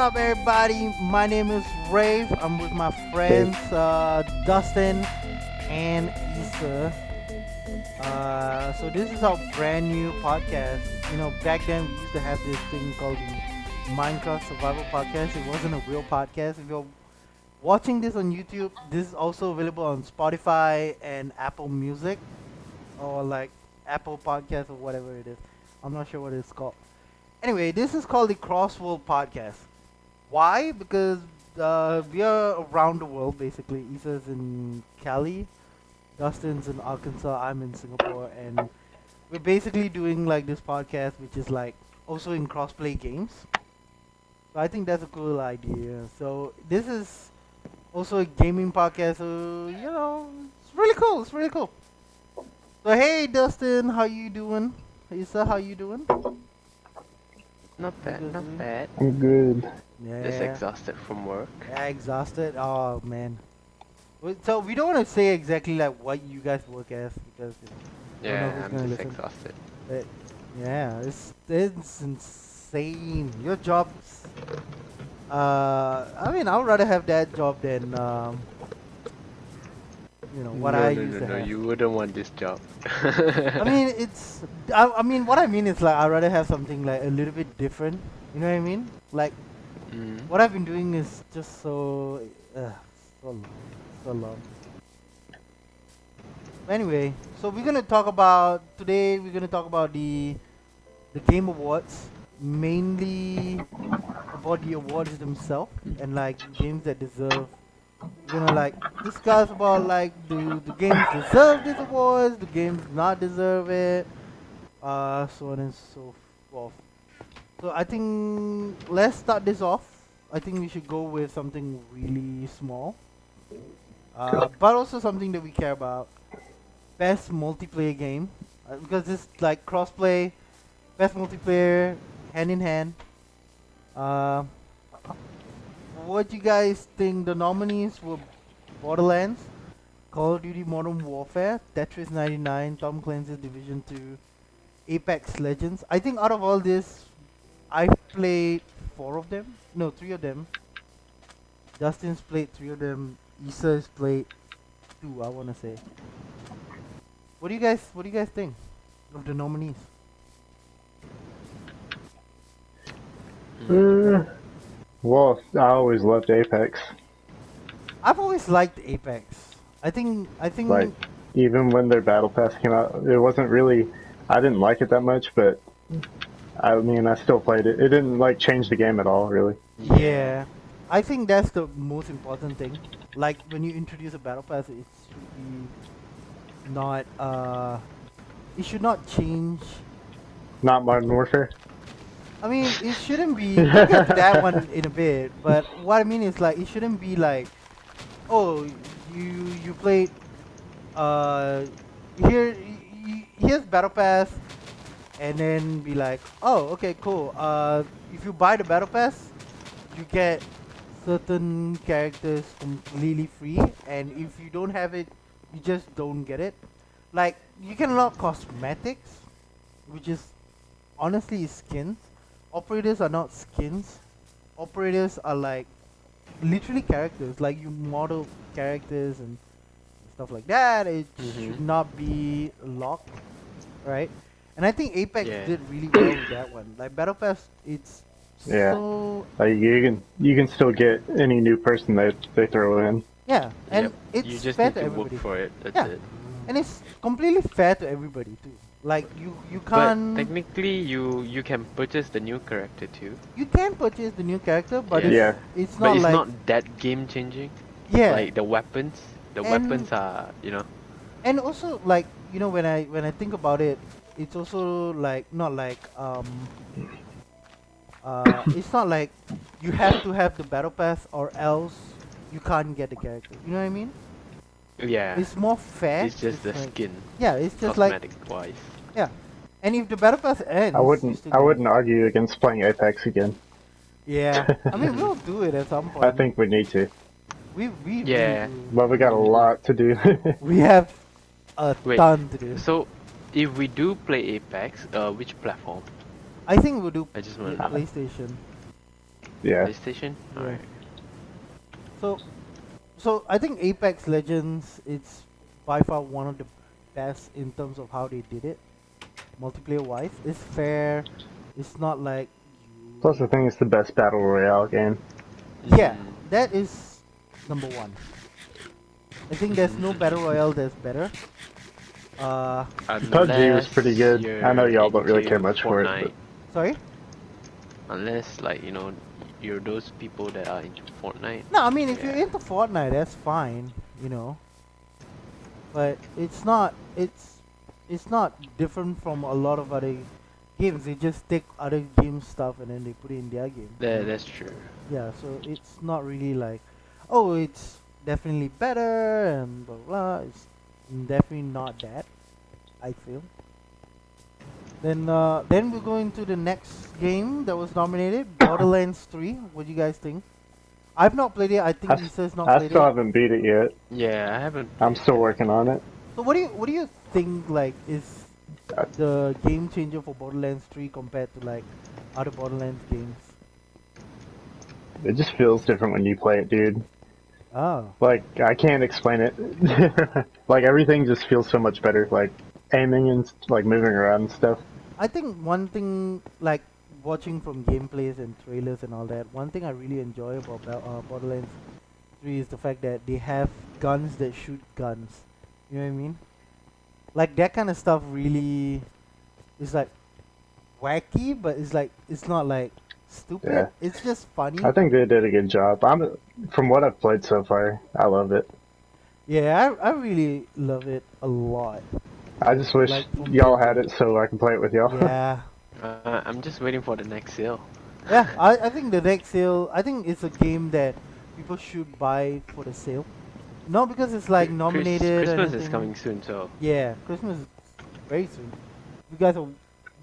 up, everybody? My name is Rave. I'm with my friends Dustin and Issa. So this is our brand new podcast. Back then we used to have this thing called the Minecraft Survival Podcast. It wasn't a real podcast. If you're watching this on YouTube, this is also available on Spotify and Apple Music, or like Apple Podcast or whatever it is. I'm not sure what it's called. Anyway, this is called the Crossworld Podcast. Why? Because we are around the world basically. Issa's in Cali, Dustin's in Arkansas, I'm in Singapore, and we're basically doing like this podcast, which is like also in crossplay games. So I think that's a cool idea. So this is also a gaming podcast. So it's really cool. It's really cool. So hey, Dustin, how you doing? Issa, how you doing? Not bad, Good, not dude. bad. I'm good. Yeah. Just exhausted from work. Yeah, exhausted. Oh man. So we don't want to say exactly like what you guys work as because we don't know Yeah, who's I'm gonna just listen. exhausted. But, yeah, it's insane. Your job's. I mean, I would rather have that job than what no, I no, used no, to no, have. you wouldn't want this job. I mean, it's. I mean, what I mean is like I'd rather have something like a little bit different. You know what I mean? Like what I've been doing is just so long, so long. Anyway, so we're gonna talk about today. We're gonna talk about the Game Awards, mainly about the awards themselves and like games that deserve. We're gonna like discuss about like do the games deserve these awards, the games not deserve it, so on and so forth. So I think let's start this off. I think we should go with something really small, but also something that we care about. Best multiplayer game, because it's like crossplay, best multiplayer, hand in hand. Uh, what you guys think? The nominees were Borderlands, Call of Duty Modern Warfare, Tetris 99, Tom Clancy's Division 2, Apex Legends. I think out of all this, I've played 4 of them. No, 3 of them. Justin's played 3 of them. Issa's played 2, I wanna say. What do you guys think of the nominees? Well, I always loved Apex. I've always liked Apex. I think Like, even when their Battle Pass came out, it wasn't really. I didn't like it that much, but I mean, I still played it. It didn't like change the game at all, really. yeah. I think that's the most important thing. Like when you introduce a battle pass, it should be not it should not change. Not Modern Warfare. I mean, it shouldn't be. We'll get to that one in a bit. But what I mean is like it shouldn't be like, oh, you played here here's battle pass, and then be like, oh, okay, cool. If you buy the battle pass, you get certain characters completely free, and if you don't have it, you just don't get it. Like you can unlock cosmetics, which is honestly skins. Operators are not skins. Operators are like literally characters. Like you model characters and stuff like that. It should not be locked, right? And I think Apex Yeah. did really well with that one. Like Battle Pass, it's Yeah. so Like you can still get any new person that they throw in. yeah, and Yep. it's You just fair need to to everybody. work for it. That's Yeah. it. And it's completely fair to everybody too. Like you But can't technically, you can purchase the new character too. you can purchase the new character, but Yeah. it's But not it's like not that game changing. yeah. Like the weapons. The And- weapons are, And also like when I think about it, it's also like not like it's not like you have to have the battle pass or else you can't get the character. You know what I mean? Yeah. It's more fair. It's just the like, skin, yeah, it's just like cosmetic wise. yeah. And if the battle pass ends, I you wouldn't. still I get it. wouldn't argue against playing Apex again. Yeah, I mean we'll do it at some point. I think we need to, we Yeah. really do. but we got a lot to do. We have a Wait, ton to do. So, if we do play Apex, which platform? I think we'll do I just want. PlayStation. Yeah. PlayStation? Yeah. Alright. So I think Apex Legends it's by far one of the best in terms of how they did it, multiplayer wise. It's fair. It's not like Plus, I you. think it's the best battle royale game. Yeah, Mm. that is number one. I think there's no battle royale that's better. PUBG was pretty Unless good. I know you're y'all don't really care into much for it, but Fortnite. Sorry. Unless, like, you know, you're those people that are into Fortnite. No, I mean if you're Yeah. into Fortnite, that's fine, you know. But it's not different from a lot of other games. They just take other game stuff and then they put it in their game. That's true. Yeah, so it's not really like, oh, it's definitely better and blah blah. It's definitely not that, I feel. Then we're going to the next game that was nominated, Borderlands 3. What do you guys think? I've not played it. I think Issa's not I played still it. haven't beat it yet. Yeah, I haven't I'm played still yet. working on it. So what do you think like is the game changer for Borderlands 3 compared to like other Borderlands games? It just feels different when you play it, dude. Oh. Like, I can't explain it. Like, everything just feels so much better. Like, aiming and, like, moving around and stuff. I think one thing, like watching from gameplays and trailers and all that, one thing I really enjoy about Borderlands 3 is the fact that they have guns that shoot guns. You know what I mean? Like that kind of stuff really is like wacky, but it's not like stupid. Yeah. It's just funny. I think they did a good job. From what I've played so far, I love it. Yeah, I really love it a lot. I just wish Like, from y'all the- had it so I can play it with y'all. Yeah. I'm just waiting for the next sale. Yeah, I think the next sale, I think it's a game that people should buy for the sale. Not because it's like nominated or Christmas is anything. coming soon, so Yeah, Christmas is very soon. You guys are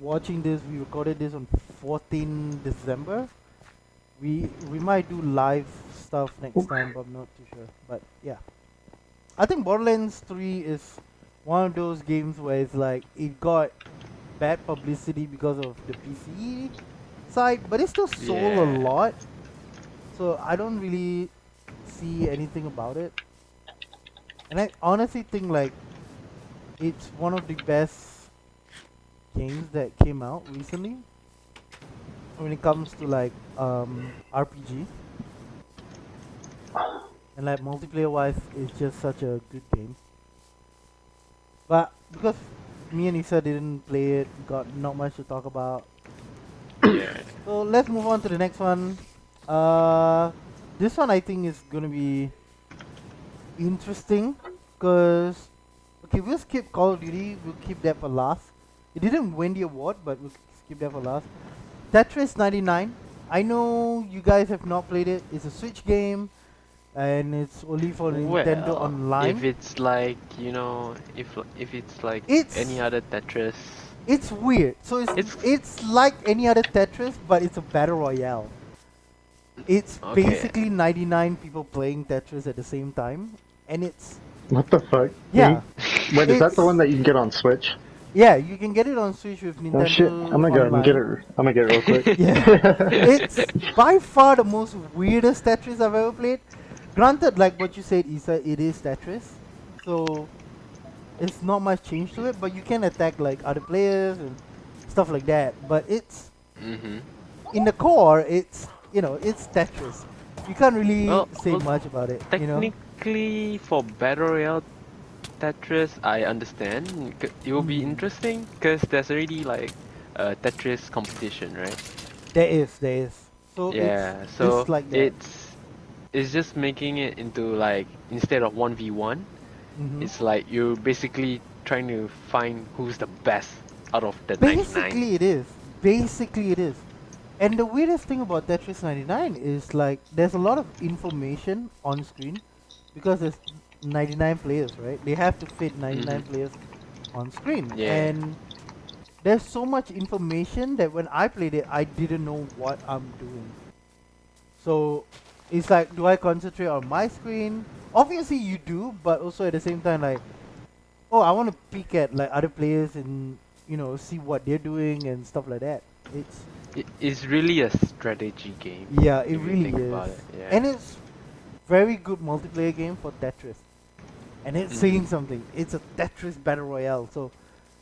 watching this, we recorded this on 14 December. We might do live stuff next time, but I'm not too sure. But yeah. I think Borderlands 3 is one of those games where it's like it got bad publicity because of the PC side, but it still sold a Yeah. lot. So I don't really see anything about it. And I honestly think like it's one of the best games that came out recently when it comes to like RPG. And like multiplayer wise it's just such a good game. But because me and Issa didn't play it, got not much to talk about. yeah. So let's move on to the next one. This one I think is gonna be interesting because okay, we'll skip Call of Duty. We'll keep that for last. It didn't win the award, but we'll skip that for last. Tetris 99. I know you guys have not played it. It's a Switch game, and it's only for Nintendo Well, Online. if it's like, you know, if it's like It's- any other Tetris, It's weird. So It's- it's like any other Tetris, but it's a battle royale. It's Okay. basically 99 people playing Tetris at the same time, and it's What the fuck? yeah, Wait, is that the It's- one that you can get on Switch? yeah. You can get it on Switch with Nintendo. Oh shit! I'm gonna go and get it. I'm gonna get it real quick. Yeah, it's by far the most weirdest Tetris I've ever played. Granted, like what you said, Isa, it is Tetris, so it's not much change to it. But you can attack like other players and stuff like that. But it's mm-hmm. in the core, it's it's Tetris. You can't really Well, say well, much about it. Technically, for Battle Royale Tetris, I understand. It will be Hmm. interesting because there's already like a Tetris competition, right? There is. So Yeah, it's so like that. it's just making it into like instead of 1v1, Mhm. it's like you're basically trying to find who's the best out of the 99. Basically, it is. Basically, it is. And the weirdest thing about Tetris 99 is like there's a lot of information on screen because there's 99 players, right? They have to fit 99 players on screen. Yeah. And there's so much information that when I played it, I didn't know what I'm doing. So it's like, do I concentrate on my screen? Obviously, you do, but also at the same time, like, oh, I want to peek at like other players and see what they're doing and stuff like that. It's really a strategy game. Yeah, it If you really think is. about it, yeah. And it's very good multiplayer game for Tetris. And it's saying something. It's a Tetris battle royale, so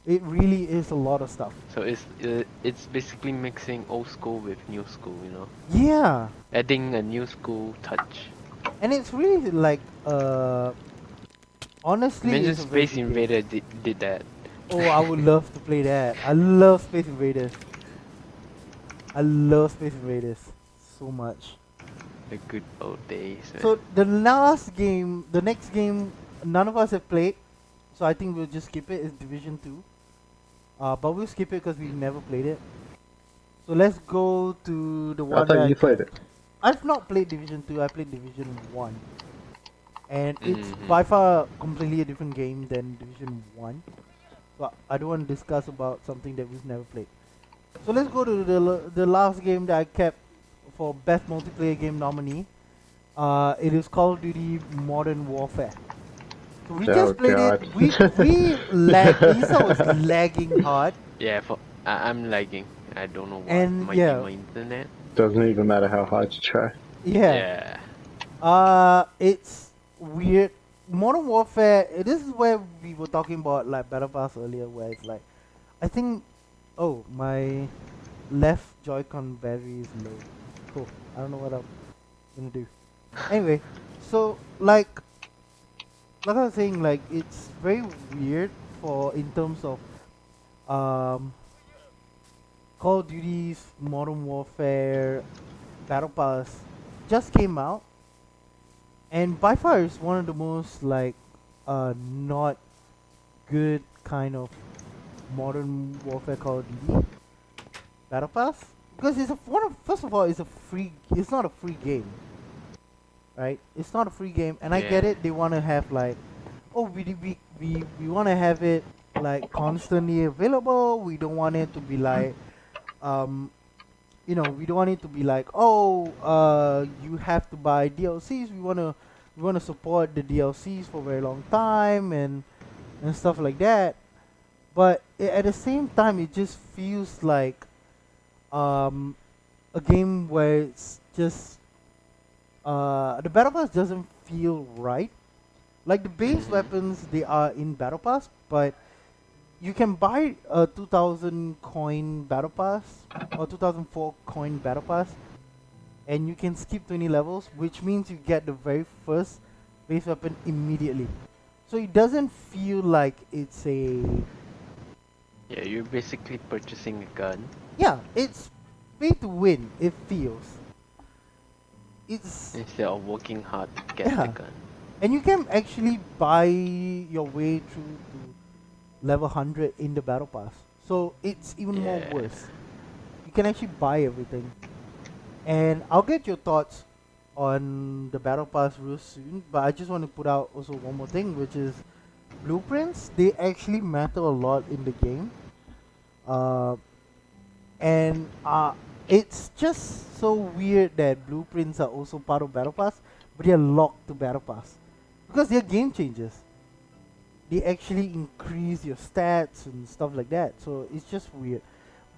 it really is a lot of stuff. So it's basically mixing old school with new school, you know, Yeah, adding a new school touch. and it's really like honestly, Imagine it's a very Space good game. Invader did that. Oh, I would love to play that. I love Space Invaders. I love Space Invaders so much. The good old days. Man. So the next game, none of us have played, so I think we'll just skip it. It's Division 2. But we'll skip it because we've never played it. So let's go to the I one thought that you played it. I've not played Division 2, I played Division 1. And it's Mhm. by far completely a different game than Division 1. But I don't want to discuss about something that we've never played. So let's go to the last game that I kept for best multiplayer game nominee. It is Call of Duty Modern Warfare. So we Oh, just played God. it. We lagged. Lisa was lagging hard. Yeah, I'm lagging. I don't know why. And Might yeah. be my internet. Doesn't even matter how hard you try. Yeah. Yeah. It's weird. Modern Warfare. This is where we were talking about like Battle Pass earlier, where it's like, I think, oh, my left Joy-Con battery is low. Cool. I don't know what I'm gonna do. Anyway, so like I was saying, like it's very weird for in terms of Call of Duty's Modern Warfare Battle Pass just came out, and by far it's one of the most like not good kind of Modern Warfare Call of Duty Battle Pass, because first of all, it's not a free game, right? It's not a free game, and I get Yeah. it. They want to have like, oh, we want to have it like constantly available. We don't want it to be like, we don't want it to be like, oh, you have to buy DLCs. We wanna support the DLCs for a very long time and stuff like that. But at the same time, it just feels like a game where it's just the battle pass doesn't feel right. Like the base Mhm. weapons, they are in battle pass, but you can buy a 2000 coin battle pass or 2004 coin battle pass, and you can skip 20 levels, which means you get the very first base weapon immediately. So it doesn't feel like it's a Yeah, you're basically purchasing a gun. it's pay to win. It feels it's Instead of working hard to get Yeah. the gun. and you can actually buy your way through to level 100 in the battle pass. So it's even more Yeah. worse. You can actually buy everything. And I'll get your thoughts on the battle pass real soon, but I just want to put out also one more thing, which is blueprints. They actually matter a lot in the game. Uh, and it's just so weird that blueprints are also part of battle pass, but they're locked to battle pass because they're game changers. They actually increase your stats and stuff like that. So it's just weird.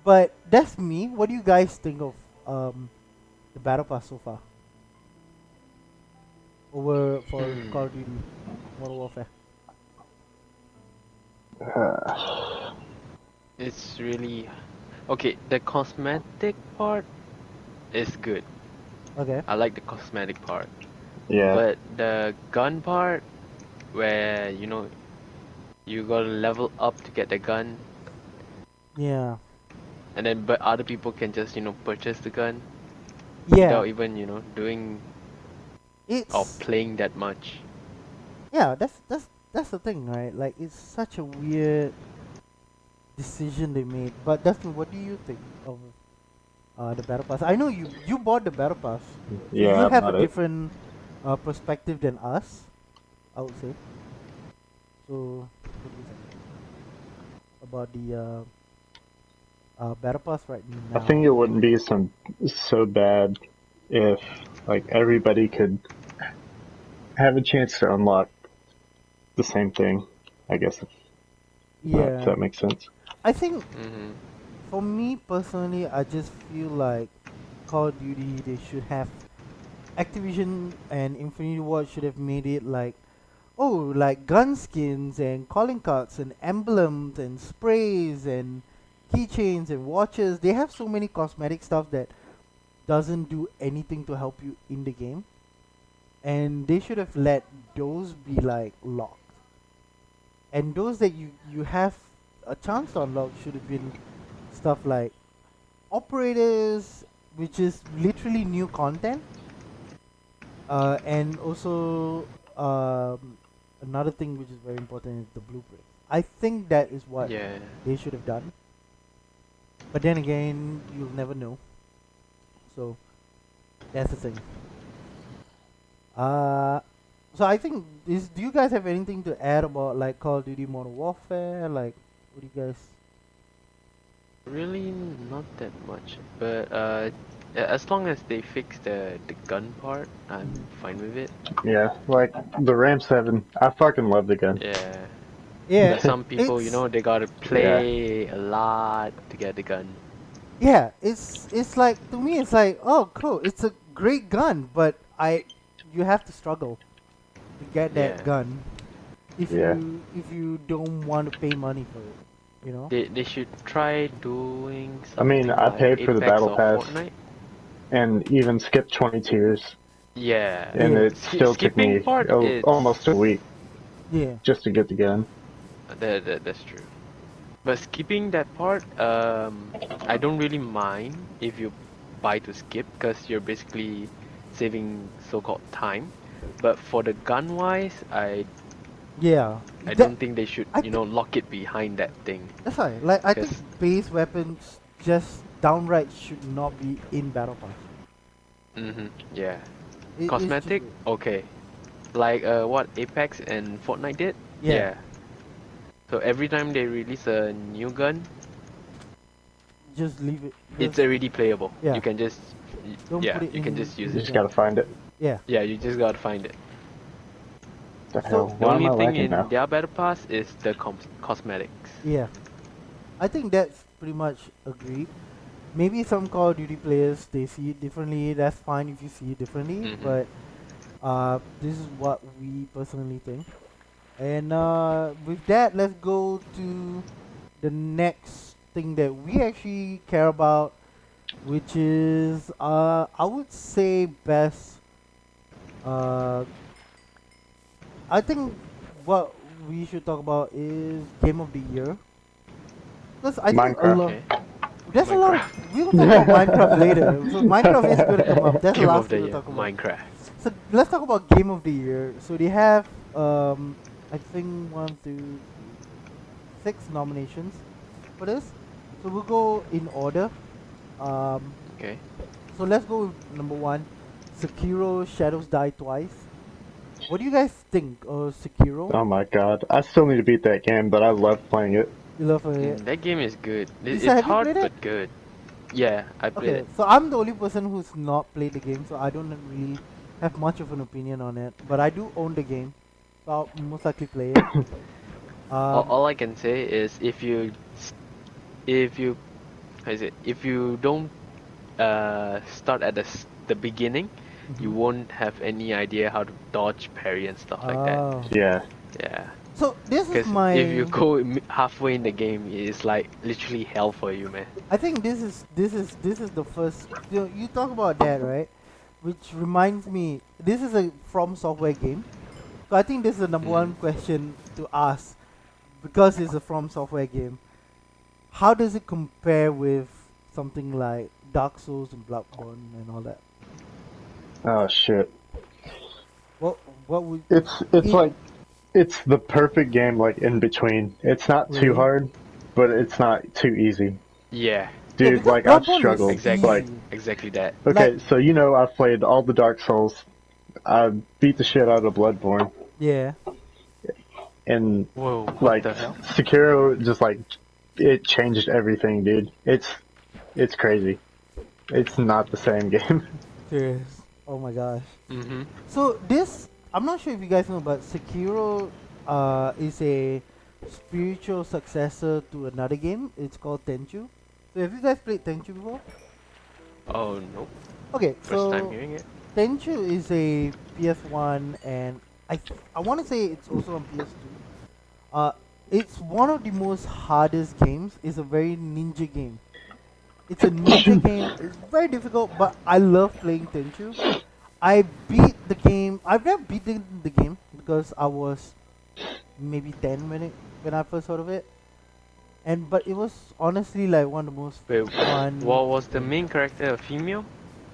But that's me. What do you guys think of the battle pass so far? Over for Call of Duty Modern Warfare. It's really okay. The cosmetic part is good. Okay. I like the cosmetic part. Yeah. But the gun part, where you gotta level up to get the gun, Yeah. and then but other people can just purchase the gun Yeah. without even doing or It's playing that much. yeah. That's the thing, right? Like it's such a weird decision they made. But Dustin, what do you think of the battle pass? I know you bought the battle pass. So Yeah, you I have bought a it. different perspective than us, I would say. So, what do you think about the battle pass right I now? think it wouldn't be so bad if like everybody could have a chance to unlock the same thing. I guess if Yeah, that makes sense. I think Mm-hmm. for me personally, I just feel like Call of Duty, they should have Activision and Infinity Ward should have made it like, oh, like gun skins and calling cards and emblems and sprays and keychains and watches. They have so many cosmetic stuff that doesn't do anything to help you in the game, and they should have let those be like locked. And those that you have a chance to unlock should have been stuff like operators, which is literally new content. And also another thing which is very important is the blueprint. I think that is what Yeah. they should have done. But then again, you'll never know. So that's the thing. So I think do you guys have anything to add about like Call of Duty Modern Warfare? Like, what do you guys? Really not that much, but as long as they fix the gun part, I'm fine with it. Yeah, like the Ram 7. I fucking love the gun. Yeah. Yeah, But some people, you it's- know, they gotta play a lot to get the gun. Yeah, it's like, to me it's like, oh cool, it's a great gun, but you have to struggle to get that Yeah. gun if Yeah. you don't want to pay money for it, you know. They should try doing something I mean, I like paid for the Apex Battle or Pass. Fortnite. And even skipped 20 tiers. Yeah. And Yeah. it still took Skipping me part is almost a week Yeah, just to get the gun. That's true. But skipping that part, I don't really mind if you buy to skip, because you're basically saving so-called time. But for the gun wise, yeah. I That- don't think they should, I you know, lock it behind that thing. That's why. Like, I think 'Cause- base weapons just downright should not be in Battle Pass. Yeah. It's Cosmetic, just- okay. Like what Apex and Fortnite did? Yeah. So every time they release a new gun, Just leave it. it's Just- already playable. Yeah. You can just Don't yeah, put it you can in- just use You it. just gotta find it. yeah. Yeah, you just gotta find it. The So- hell? The Why am only I thing lagging in now? their battle pass is the cosmetics. Yeah. I think that's pretty much agreed. Maybe some Call of Duty players they see it differently. That's fine if you see it differently, Mhm. but this is what we personally think. And with that, let's go to the next thing that we actually care about, which is I would say best. I think what we should talk about is Game of the Year. Because I think a Minecraft. lot. Okay. There's a lot. We'll talk about Minecraft later. So Minecraft is going to come up. That's the Game last of the thing we'll year, talk about. Minecraft. So let's talk about Game of the Year. So they have I think 1, 2, 3, 6 nominations for this. So we'll go in order. Okay. So let's go with number 1, Sekiro Shadows Die Twice. What do you guys think of Sekiro? Oh my god. I still need to beat that game, but I love playing it. You love it? That game is good. Lisa, It's have you hard played it? but good. Yeah, I played Okay, it. so I'm the only person who's not played the game, so I don't really have much of an opinion on it. But I do own the game, so I'll most likely play it. All I can say is if you how is it? If you don't start at the beginning, you Mhm. won't have any idea how to dodge, parry, and stuff like that. Oh. Yeah. Yeah. So this is Because my. if you go halfway in the game, it's like literally hell for you, man. I think this is the first. You talk about that, right? Which reminds me, this is a From Software game. So I think this is the number one question to ask, because it's a From Software game. How does it compare with something like Dark Souls and Bloodborne and all that? Oh shit. What would It's It- like it's the perfect game like in between. It's not Really? too hard, but it's not too easy. Yeah, Dude, because like I've Bloodborne is struggled. exactly, Like exactly that. okay, Like- so you know I've played all the Dark Souls. I beat the shit out of Bloodborne, Yeah. and Whoa, what like the hell? Sekiro just like it changed everything, dude. It's crazy. It's not the same game. Serious. Oh my gosh. Mm-hmm. So this, I'm not sure if you guys know, but Sekiro is a spiritual successor to another game. It's called Tenchu. So have you guys played Tenchu before? Oh nope. Okay, First time so hearing it. Tenchu is a PS1 and I want to say it's also on PS2. Uh, it's one of the most hardest games. It's a very ninja game. It's a ninja game. It's very difficult, but I love playing Tenchu. I beat the game. I've never beaten the game because I was maybe 10 when I first heard of it. And but it was honestly like one of the most Wait, fun. what was the games. main character? A female?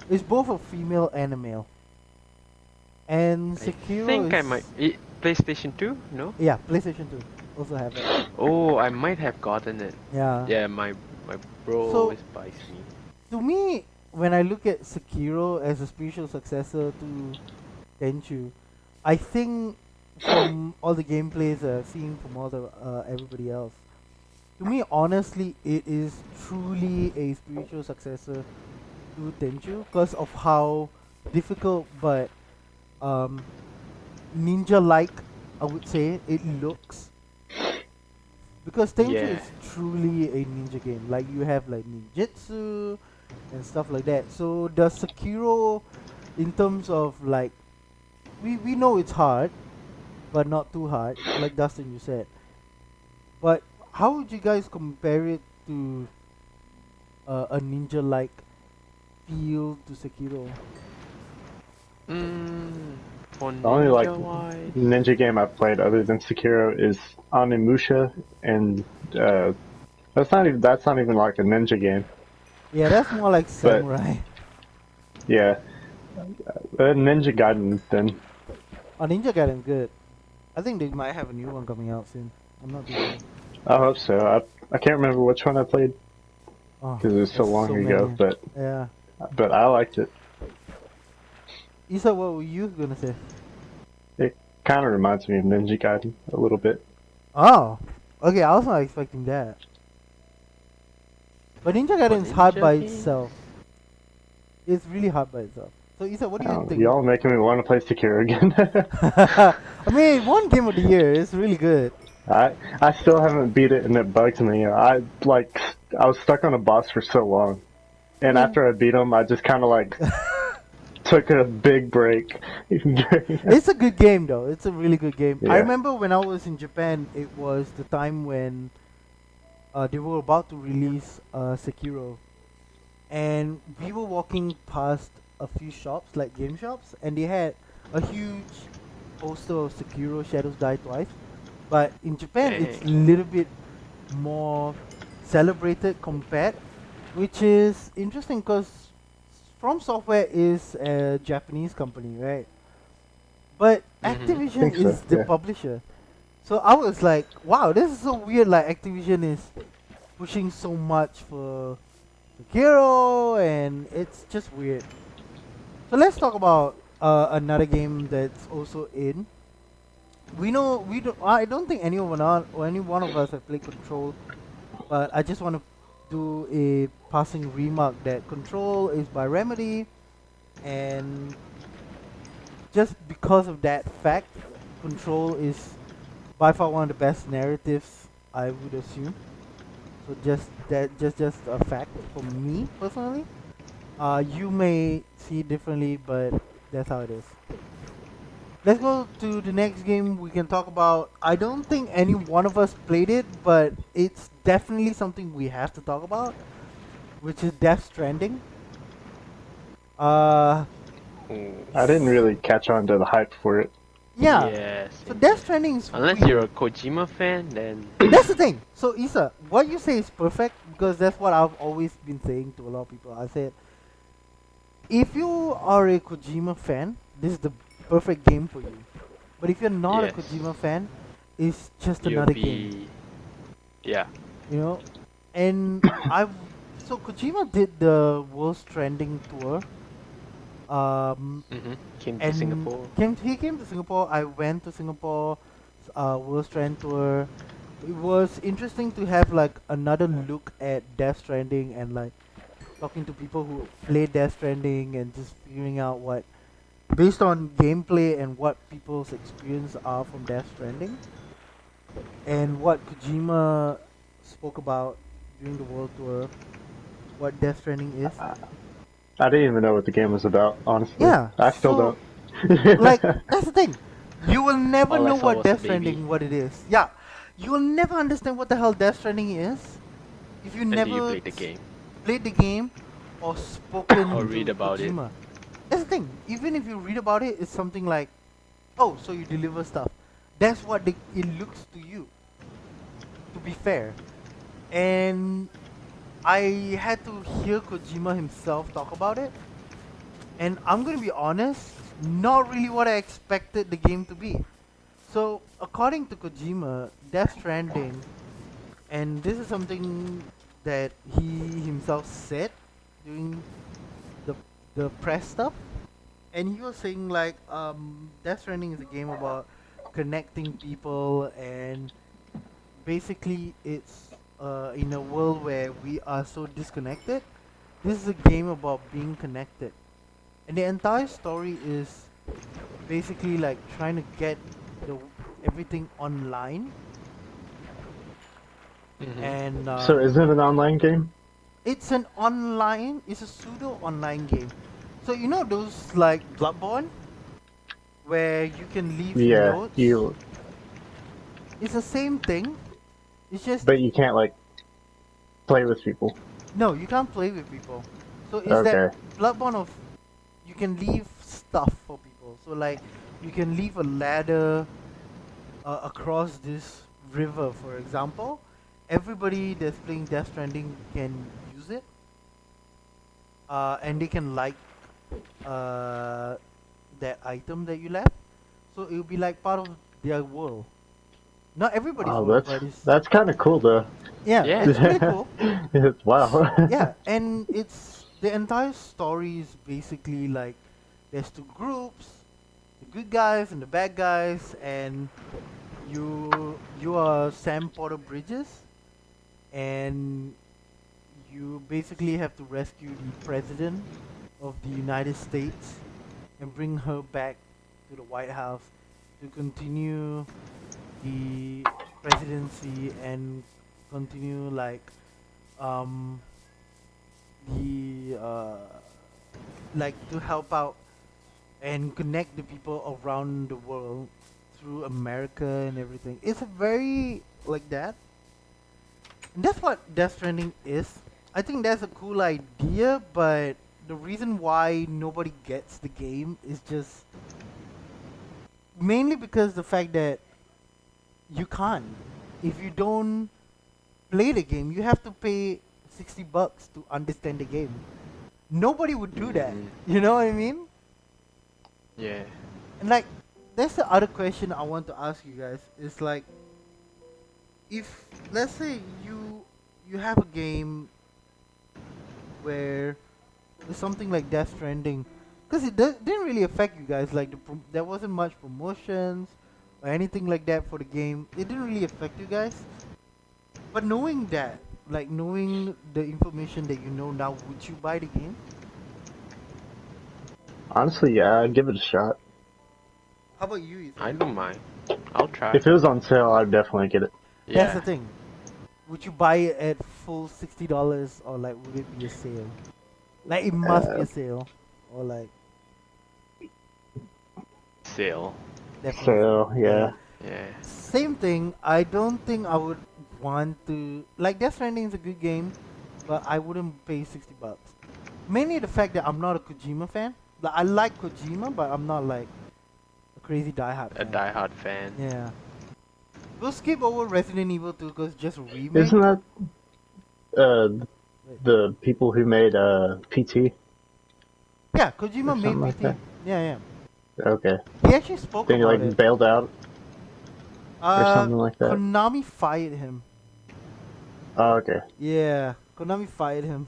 It's both a female and a male. And I Sekiro think I is might. PlayStation 2? No? yeah, PlayStation 2 also have it. Oh, I might have gotten it. Yeah. Yeah, my bro So always buys me. to me, when I look at Sekiro as a spiritual successor to Tenchu, I think from all the gameplays I've seen from all the everybody else, to me, honestly, it is truly a spiritual successor to Tenchu because of how difficult but um, ninja-like, I would say, it looks. Because Tenchu Yeah. is truly a ninja game. Like you have like ninjutsu and stuff like that. So does Sekiro, in terms of like, we know it's hard, but not too hard, like Dustin you said. But how would you guys compare it to a ninja-like feel to Sekiro? For The only like ninja wise. ninja game I've played other than Sekiro is Onimusha, and that's not even like a ninja game. Yeah, that's more like samurai. Yeah, Ninja Gaiden then. Oh, Ninja Gaiden's good. I think they might have a new one coming out soon. I'm not too sure. I hope so. I can't remember which one I played Oh, because it was so there's long ago, many. Yeah. but I liked it. Isa, what were you gonna say? It kind of reminds me of Ninja Gaiden a little bit. Oh, okay. I was not expecting that. But Ninja Gaiden is hard ninja by game? itself. It's really hard by itself. So Isa, what do you think? Y'all making me want to play Sekiro again. I mean, one game of the year. It's really good. I still haven't beat it, and it bugs me. I was stuck on a boss for so long, and Yeah. after I beat him, I just kind of like took a big break. It's a good game though. It's a really good game. I Yeah. remember when I was in Japan, it was the time when they were about to release Sekiro, and we were walking past a few shops, like game shops, and they had a huge poster of Sekiro Shadows Die Twice. But in Japan, it's a Dang. little bit more celebrated compared, which is interesting because From Software is a Japanese company, right? But Activision Think so, is the yeah. publisher. So I was like, wow, this is so weird. Like Activision is pushing so much for Sekiro, and it's just weird. So let's talk about another game that's also in. We know we don't. I don't think anyone or any one of us have played Control, but I just want to do a passing remark that Control is by Remedy, and just because of that fact, Control is by far one of the best narratives, I would assume. So just a fact for me personally. You may see it differently, but that's how it is. Let's go to the next game we can talk about. I don't think any one of us played it, but it's definitely something we have to talk about, which is Death Stranding. Uh, I didn't really catch on to the hype for it. yeah. Yes. So Death Stranding is Unless weird. you're a Kojima fan, then That's the thing. So Isa, what you say is perfect because that's what I've always been saying to a lot of people. I said, if you are a Kojima fan, this is the perfect game for you. But if you're not Yes. a Kojima fan, it's just you'll another be. game. Yeah. You know, and so Kojima did the World Stranding tour. Came to And Singapore. he came to Singapore. I went to Singapore, World Strand tour. It was interesting to have like another look at Death Stranding and like talking to people who played Death Stranding and just figuring out what, based on gameplay and what people's experience are from Death Stranding, and what Kojima spoke about during the world tour. what Death Stranding is? I didn't even know what the game was about, honestly. Yeah. I still So, don't. like, that's the thing. You will never All I know saw what was a Death baby. Stranding what it is. Yeah. You will never understand what the hell Death Stranding is if you Until you never played the game played the game or spoken or to read about it. Kojima. That's the thing. Even if you read about it, it's something like, oh, so you deliver stuff. That's what it looks to you. To be fair, and I had to hear Kojima himself talk about it, and I'm gonna be honest, not really what I expected the game to be. So, according to Kojima, Death Stranding, and this is something that he himself said during the the press stuff, and he was saying like, Death Stranding is a game about connecting people, and basically it's in a world where we are so disconnected. This is a game about being connected, and the entire story is basically like trying to get the everything online, Mm-hmm. and So is it an online game? it's a pseudo online game. So you know those like Bloodborne where you can leave Yeah, notes. you. It's the same thing. It's just But you can't like play with people. no, you can't play with people. So it's that Okay. Bloodborne of you can leave stuff for people. So like you can leave a ladder across this river, for example. Everybody that's playing Death Stranding can use it, and they can like uh, that item that you left. So it will be like part of their world. Not everybody's Oh, world, but it's that's kind of cool though. yeah, Yeah. it's pretty cool. Wow. Yeah, and it's the entire story is basically like there's two groups, the good guys and the bad guys, and you are Sam Porter Bridges, and you basically have to rescue the president of the United States and bring her back to the White House to continue the presidency and continue like um the like to help out and connect the people around the world through America and everything. It's a very like that. And that's what Death Stranding is. I think that's a cool idea, but the reason why nobody gets the game is just mainly because the fact that you can't. If you don't play the game, you have to pay $60 to understand the game. Nobody would do that. Mm, You know what I mean? yeah. And like, that's the other question I want to ask you guys. Is like, if let's say you have a game where there's something like Death Stranding, because didn't really affect you guys. Like there wasn't much promotions or anything like that for the game. It didn't really affect you guys. But knowing that, like knowing the information that you know now, would you buy the game? Honestly, yeah, I'd give it a shot. How about you, I Ethan? don't mind. I'll try. If it was on sale, I'd definitely get it. That's the Yeah. thing. Would you buy it at full $60 or like would it be a sale? Like it must be Uh, a sale, or like Sale. definitely. Sale, yeah. Yeah. Same thing. I don't think I would want to like Death Stranding is a good game, but I wouldn't pay $60. Mainly the fact that I'm not a Kojima fan. Like I like Kojima, but I'm not like a crazy diehard A fan. diehard fan. Yeah. We'll skip over Resident Evil 2 because it's just a remake. Isn't that the people who made PT? Yeah, Kojima or made something like PT. that? Yeah. Okay. He actually spoke Then he about like it. bailed out or something like that. Konami fired him. Oh, okay. Yeah, Konami fired him.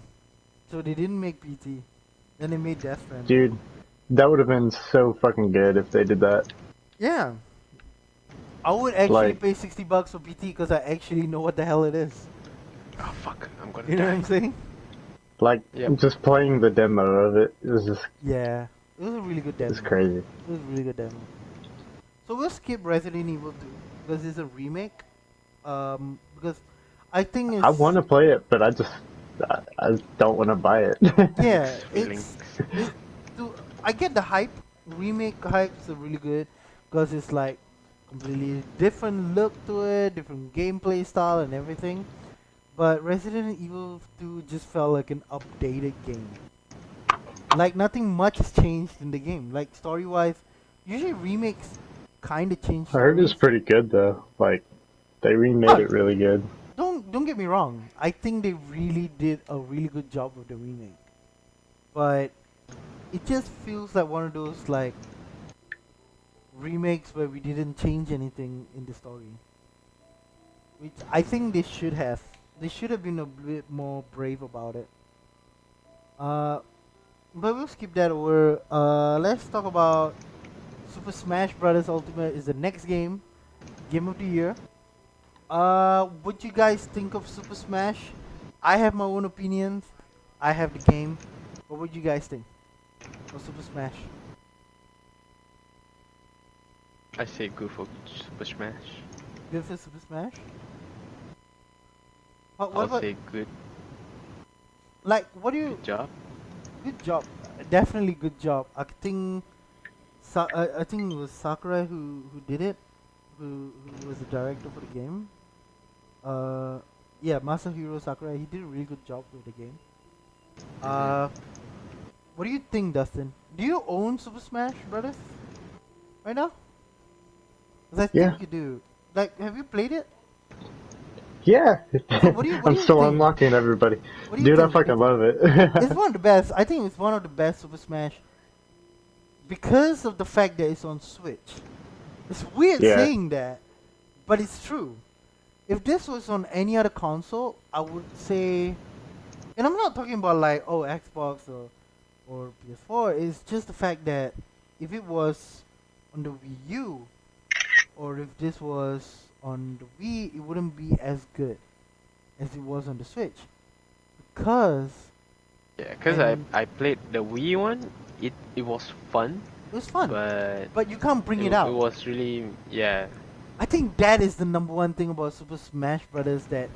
So they didn't make PT. Then they made Death Stranding. Dude, that would have been so fucking good if they did that. Yeah. I would actually Like- pay $60 for PT because I actually know what the hell it is. Oh fuck! I'm gonna You know what I'm die. saying? Like, Yep. just playing the demo of it was just Yeah. It was a really good demo. it's crazy. It was a really good demo. So we'll skip Resident Evil 2 because it's a remake. Because I think it's I want to play it, but I don't want to buy it. Yeah, Mixed feelings. it. I get the hype. Remake hypes are really good because it's like completely different look to it, different gameplay style and everything. But Resident Evil 2 just felt like an updated game. Like nothing much has changed in the game. Like story wise, usually remakes kind of change I heard it's stories. pretty good though. Like they remade Oh, it really good. don't get me wrong. I think they really did a really good job with the remake. But it just feels like one of those like remakes where we didn't change anything in the story. Which I think they should have. They should have been a bit more brave about it. Uh, but we'll skip that over. Let's talk about Super Smash Brothers Ultimate is the next game of the year. What you guys think of Super Smash? I have my own opinions. I have the game. What would you guys think of Super Smash? I say go for Super Smash. Good for Super Smash? What I'll about say good, like? What do you? good job. Good job. Definitely good job. I think it was Sakurai who did it, who was the director for the game. Yeah, Masahiro Sakurai. He did a really good job with the game. Uh, what do you think, Dustin? Do you own Super Smash Brothers right now? 'Cause I Yeah. think you do. Like, have you played it? Yeah. So what do I'm you still think? unlocking everybody. What do you Dude, I think? fucking love it. It's one of the best. I think it's one of the best Super Smash because of the fact that it's on Switch. It's weird Yeah. saying that, but it's true. If this was on any other console, I would say, and I'm not talking about like Xbox or PS4. It's just the fact that if it was on the Wii U or if this was on the Wii, it wouldn't be as good as it was on the Switch because Yeah, cause and I played the Wii one. It was fun, it was fun, but but you can't bring it it out. was really, yeah. I think that is the number one thing about Super Smash Brothers that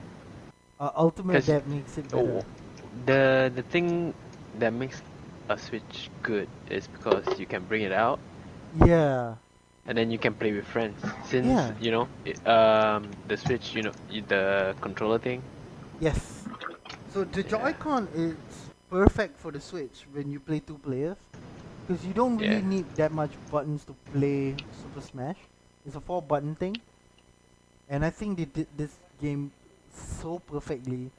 Ultimate 'Cause that makes it better. oh, the thing that makes a Switch good is because you can bring it out Yeah, and then you can play with friends. Since Yeah. you know the Switch, the controller thing. yes. So the Yeah. Joy-Con is perfect for the Switch when you play two players because you don't really Yeah. need that much buttons to play Super Smash. It's a 4-button thing, and I think they did this game so perfectly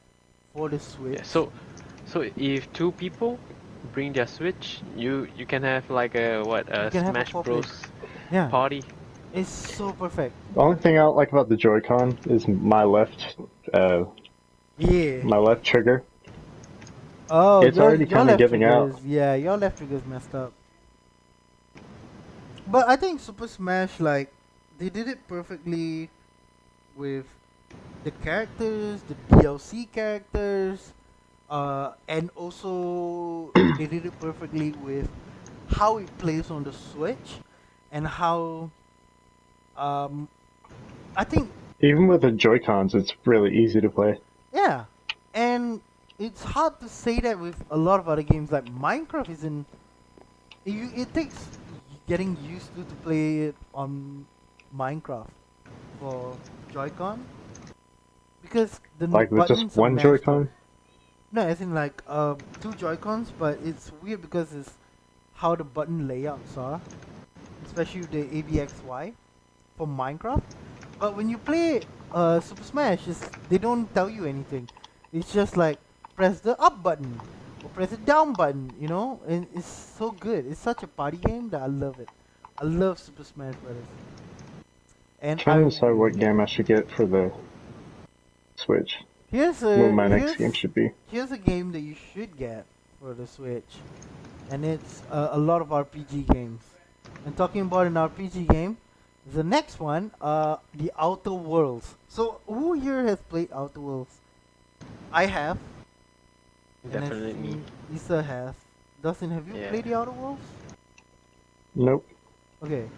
for the Switch. Yeah. So if two people bring their Switch, you can have like a You can have a Smash 4-player. Bros Yeah, party. it's so perfect. The only thing I don't like about the Joy-Con is Yeah. my left trigger. Oh, It's already your kinda left giving out. triggers. Yeah, your left trigger's messed up. But I think Super Smash, like, they did it perfectly with the characters, the DLC characters, and also they did it perfectly with how it plays on the Switch, and how, um, I think, Even with the Joy-Cons, it's really easy to play. yeah, and it's hard to say that with a lot of other games. Like Minecraft isn't. It takes getting used to play it on Minecraft for Joy-Con because the Like with buttons just are one mashed up. Joy-Con. No, as in like two Joy-Cons, but it's weird because it's how the button layouts are, especially with the ABXY for Minecraft. But when you play Super Smash, they don't tell you anything. It's just like press the up button or press the down button, and it's so good. It's such a party game that I love it. I love Super Smash Brothers. And Trying to decide what game I should get for the Switch. here's What a my next game should be. here's a game that you should get for the Switch, and it's a lot of RPG games. And talking about an RPG game, the next one, the Outer Worlds. So who here has played Outer Worlds? I have. And I Definitely me. think Issa has. Dustin, have you Yeah. played the Outer Worlds? Nope. Okay.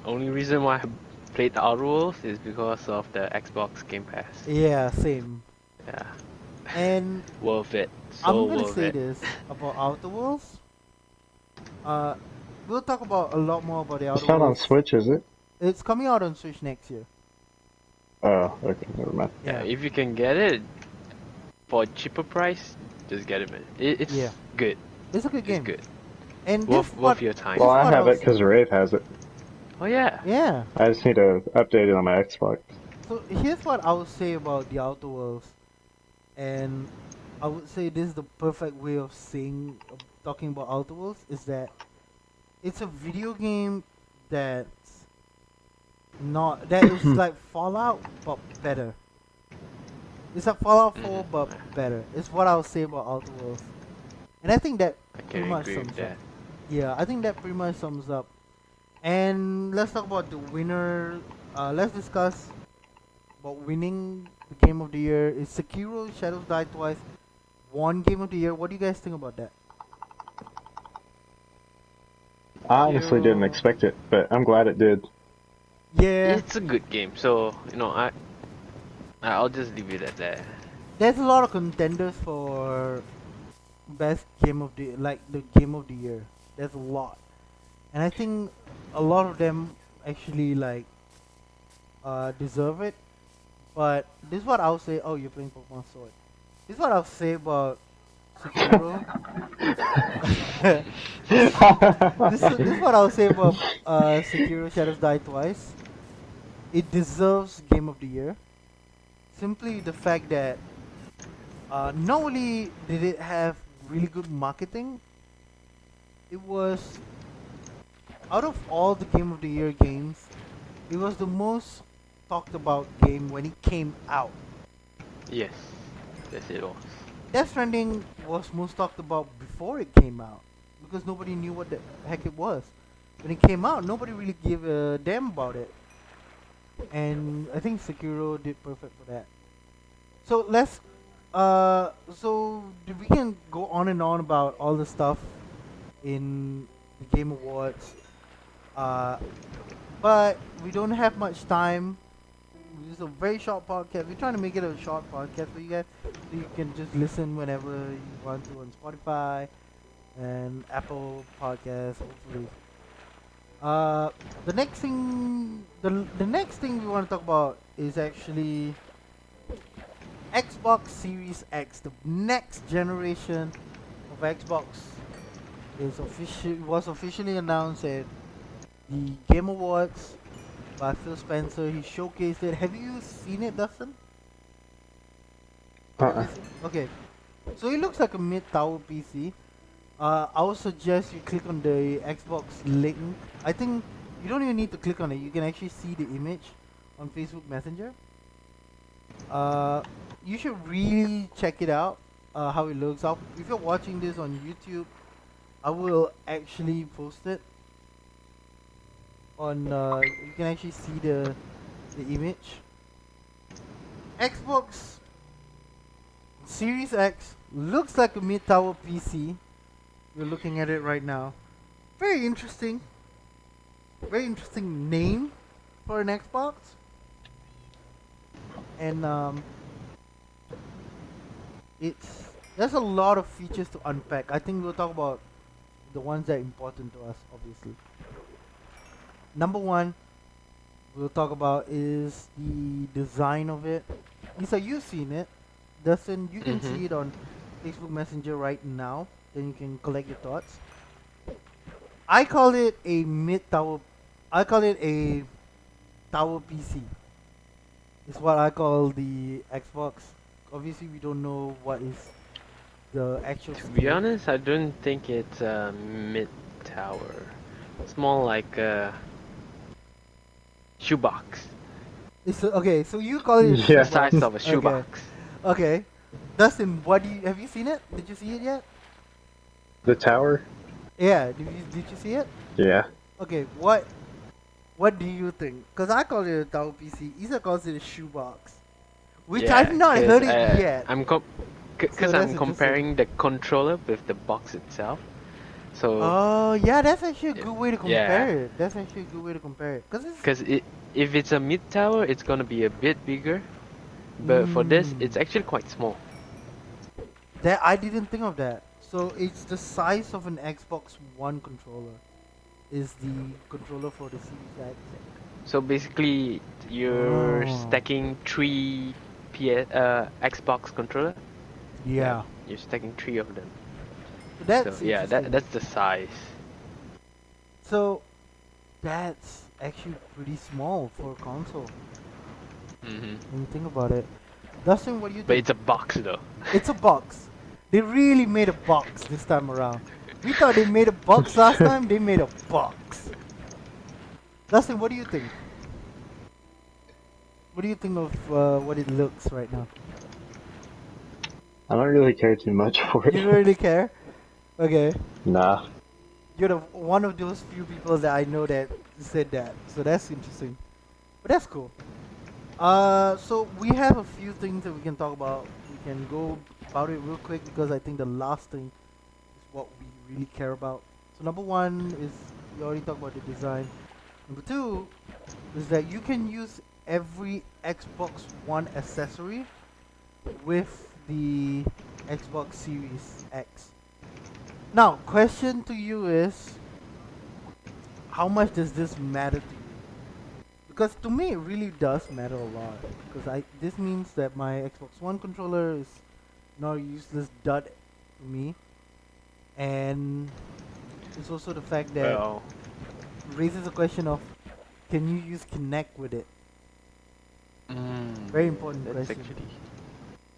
Only reason why I played Outer Worlds is because of the Xbox Game Pass. Yeah, same. Yeah. And Worth it. So I'm gonna worth say it. this about Outer Worlds. Uh, we'll talk about a lot more about the It's Outer not on Worlds. Switch, is it? It's coming out on Switch next year. Oh, okay, never mind. Yeah, Yeah. if you can get it for a cheaper price, just get it, man. It's Yeah. good. It's a good It's game. good. And Worth your time. Well, this I what have I'll it because Wraith has it. Oh yeah. yeah. I just need to update it on my Xbox. So here's what I would say about the Outer Worlds, and I would say this is the perfect way of saying, talking about Outer Worlds, is that it's a video game that's not that is like Fallout but better. It's like Fallout 4 but better. It's what I would say about Outer Worlds, and I think that I pretty can much agree with sums up. that. Yeah, I think that pretty much sums up. And let's talk about the winner. Let's discuss about winning the game of the year. Is Sekiro Shadows Die Twice won game of the year? What do you guys think about that? I honestly didn't You- expect it, but I'm glad it did. Yeah, It's a good game, so I'll just leave it at that. there's a lot of contenders for best game of the game of the year. There's a lot, and I think a lot of them actually deserve it. But this is what I'll say. Oh, you're playing Pokemon Sword. This is what I'll say about Sekiro. This is what I'll say about Sekiro Shadows Die Twice. It deserves Game of the Year. Simply the fact that not only did it have really good marketing, it was out of all the Game of the Year games, it was the most talked about game when it came out. Yes, yes it was. Death Stranding was most talked about before it came out because nobody knew what the heck it was. When it came out, nobody really gave a damn about it. And I think Sekiro did perfect for that. So we can go on and on about all the stuff in the Game Awards. Uh, but we don't have much time. This is a very short podcast. We're trying to make it a short podcast for you guys, so you can just listen whenever you want to on Spotify and Apple Podcasts, hopefully. The next thing we want to talk about is actually Xbox Series X, the next generation of Xbox was officially announced at the Game Awards by Phil Spencer. He showcased it. Have you seen it, Dustin? Uh-uh. Okay. So it looks like a mid-tower PC. I would suggest you click on the Xbox link. I think you don't even need to click on it. You can actually see the image on Facebook Messenger. You should really check it out. How it looks. If you're watching this on YouTube, I will actually post it on. You can actually see the image. Xbox Series X looks like a mid-tower PC. You're looking at it right now. Very interesting. Very interesting name for an Xbox. And there's a lot of features to unpack. I think we'll talk about the ones that are important to us, obviously. Number one we'll talk about is the design of it. Lisa, you've seen it. Dustin, you can see it on Facebook Messenger right now. Then you can collect your thoughts. I call it a mid-tower. I call it a tower PC. It's what I call the Xbox. Obviously, we don't know what is the actual. To be honest, I don't think it's a mid tower. It's more like a shoebox. Okay. So you call it Yeah. The size of a Okay. shoebox. Okay. Dustin, have you seen it? Did you see it yet? The tower? Yeah. Did you see it? Yeah. Okay. What do you think? Cause I call it a tower PC. Isa calls it a shoebox, which Yeah, I've not 'cause, heard it yet. Because So that's I'm comparing the controller with the box itself. So, Oh yeah, that's actually a good way to Yeah. compare it. That's actually a good way to compare it. Cause it's if it's a mid tower, it's gonna be a bit bigger. But for this, Mm. it's actually quite small. That I didn't think of that. So it's the size of an Xbox One controller. Is the controller for the Series X? So basically, you're Oh, stacking three Xbox controller. Yeah, yeah. you're stacking three of them. So So that's yeah, interesting. that's the size. So that's actually pretty small for a console Hmm. when you think about it. Dustin, what do you But think? it's a box though. It's a box. They really made a box this time around. We thought they made a box last time. They made a box. Dustin, what do you think? What do you think of what it looks right now? I don't really care too much for You it. don't really care? Okay. Nah. You're the one of those few people that I know that said that. So that's interesting. But that's cool. So we have a few things that we can talk about. We can go about it real quick because I think the last thing is what we really care about. So number one is we already talked about the design. Number two is that you can use every Xbox One accessory with the Xbox Series X. Now, question to you is, how much does this matter to you? Because to me, it really does matter a lot. Because this means that my Xbox One controller is not a useless dud to me, and it's also the fact that Well, raises a question of, can you use Kinect with it? Very important that's question. actually.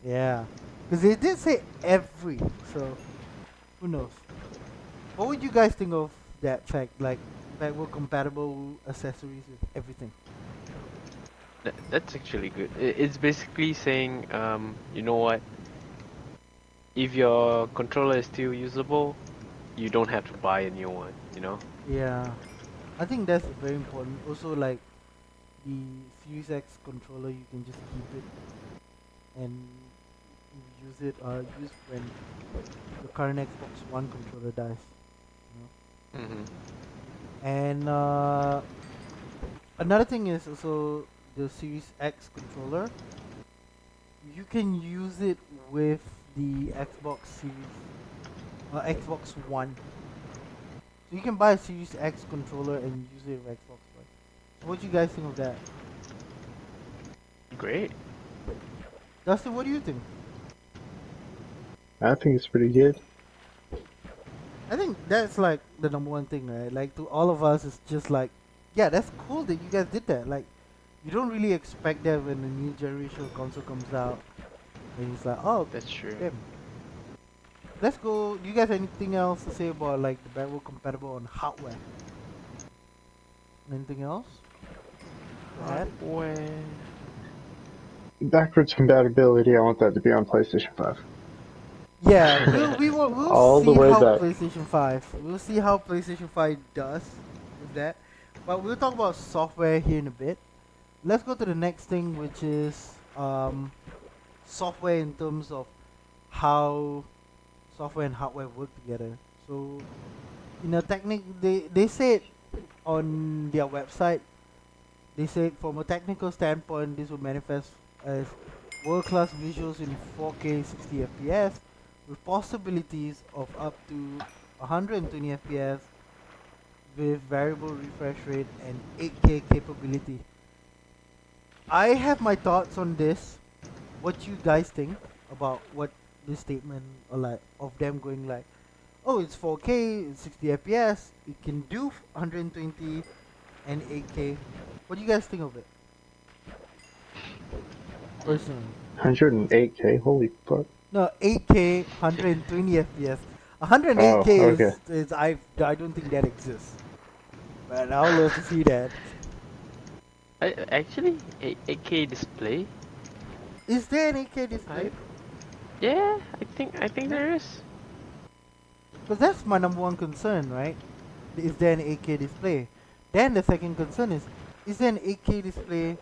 Yeah, because they did say every, so who knows? What would you guys think of that fact? Like, backward compatible accessories with everything. That's actually good. It's basically saying, you know what? If your controller is still usable, you don't have to buy a new one, you know? Yeah, I think that's very important. Also, like the Series X controller, you can just keep it and use it use when the current Xbox One controller dies. Hmm. And another thing is also the Series X controller. You can use it with the Xbox Series, Xbox One. So you can buy a Series X controller and use it with Xbox One. So what do you guys think of that? Great. Dustin, what do you think? I think it's pretty good. I think that's like the number one thing, right? Like to all of us, it's just like, yeah, that's cool that you guys did that. Like, you don't really expect that when a new generation console comes out, and it's like, oh, That's true. damn. Let's go. Do you guys have anything else to say about like the backward compatible on hardware? Anything else to add? Hardware. Backwards compatibility, I want that to be on PlayStation 5. Yeah, we'll All the see way how back. PlayStation 5. We'll see how PlayStation 5 does with that. But we'll talk about software here in a bit. Let's go to the next thing, which is software in terms of how software and hardware work together. So, in a they say it on their website. They say from a technical standpoint, this will manifest as world-class visuals in 4K 60 FPS with possibilities of up to 120 FPS with variable refresh rate and 8K capability. I have my thoughts on this. What you guys think about what this statement or like of them going like, oh, it's 4K, it's 60 FPS, it can do 120 and 8K. What do you guys think of it personally? 108K, holy fuck. No, 8K, 120 FPS. Oh, 108K okay. is I don't think that exists. But I would love to see that. Actually, 8K display. Is there an 8K I display? Yeah, I think there is. Because that's my number one concern, right? Is there an 8K display? Then the second concern is there an 8K display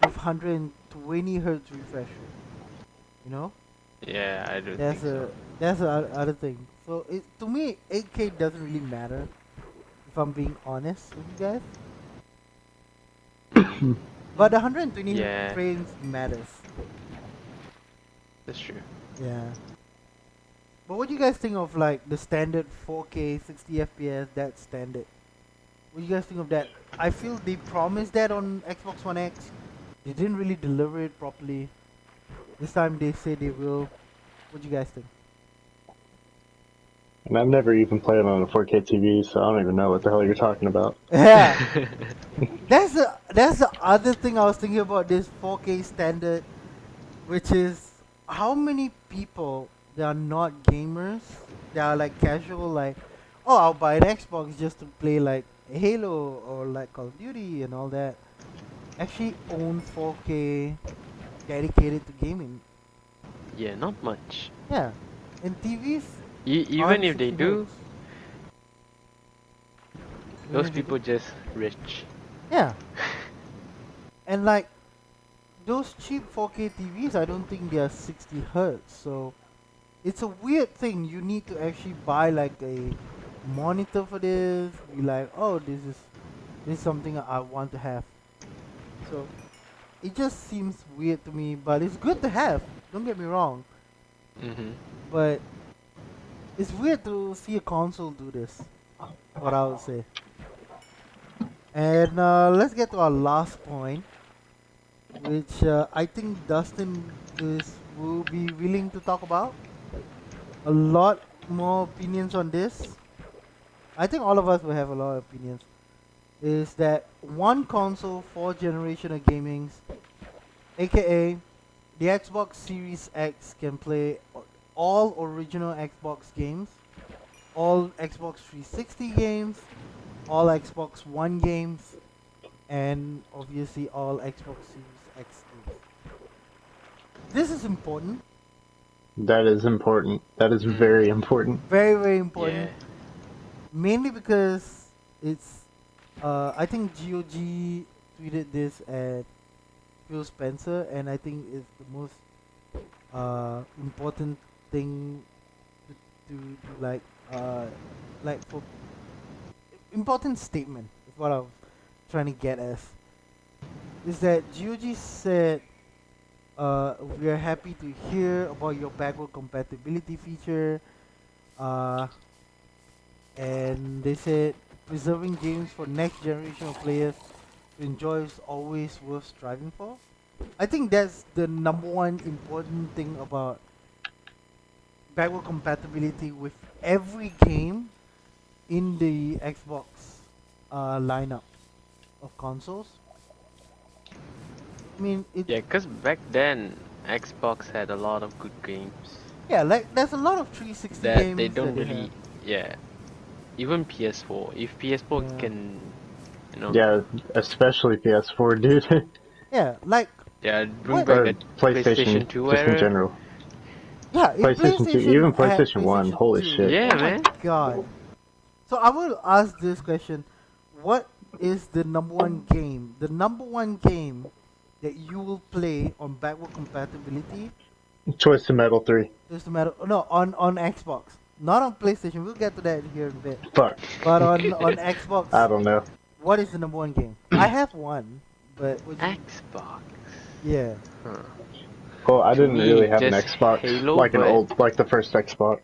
with 120 hertz refresh rate? You know, Yeah, I don't that's think a so. that's the other thing. So to me, 8K doesn't really matter if I'm being honest with you guys. But the 120 Yeah, frames matters. that's true. Yeah. But what do you guys think of like the standard 4K 60 FPS? That standard. What do you guys think of that? I feel they promised that on Xbox One X. They didn't really deliver it properly. This time they say they will. What do you guys think? And I've never even played on a 4K TV, so I don't even know what the hell you're talking about. Yeah, that's the other thing I was thinking about this 4K standard, which is how many people that are not gamers, that are like casual, like, oh, I'll buy an Xbox just to play like Halo or like Call of Duty and all that, actually own 4K dedicated to gaming. Yeah, not much. Yeah, and TVs Even aren't if they 60 do, hertz. Even those if they do. people just rich. Yeah, and like those cheap 4K TVs, I don't think they are 60 hertz. So it's a weird thing. You need to actually buy like a monitor for this. Be like, oh, this is something I want to have. So it just seems weird to me, but it's good to have. Don't get me wrong, Mm-hmm. but it's weird to see a console do this. What I would say. And let's get to our last point, which I think Dustin will be willing to talk about. A lot more opinions on this. I think all of us will have a lot of opinions. Is that one console, 4 generation of gamings, aka the Xbox Series X can play all original Xbox games, all Xbox 360 games, all Xbox One games, and obviously all Xbox Series X games. This is important, That is important. That is very important. very very Yeah. important, mainly because it's I think GOG tweeted this at Phil Spencer, and I think it's the most important thing to like for important statement is what I was trying to get as, is that GOG said we are happy to hear about your backward compatibility feature, uh, and they said preserving games for next generation of players to enjoy is always worth striving for. I think that's the number one important thing about backward compatibility with every game in the Xbox lineup of consoles. I mean, Yeah, cause back then Xbox had a lot of good games yeah, like there's a lot of 360 that games they that don't they really. have. Yeah, even PS4. If PS4 Yeah. can, you know, Yeah, especially PS4, dude. Yeah, like yeah, bring what? back Or a PlayStation, PlayStation 2 just in era. general. Yeah, if PlayStation 2, even PlayStation had PlayStation 1, PlayStation holy 2, shit. Yeah, oh my man. god. So I will ask this question: what is the number one game? The number one game that you will play on backward compatibility Twisted Metal 3. is the matter. No, on Xbox, not on PlayStation. We'll get to that here in a bit. Fuck. But on I Xbox, don't know. what is the number one game? I have one, but would you? Xbox. Yeah, Huh. Well, I To didn't me, really have an just Xbox, Halo, like an but old, like the first Xbox.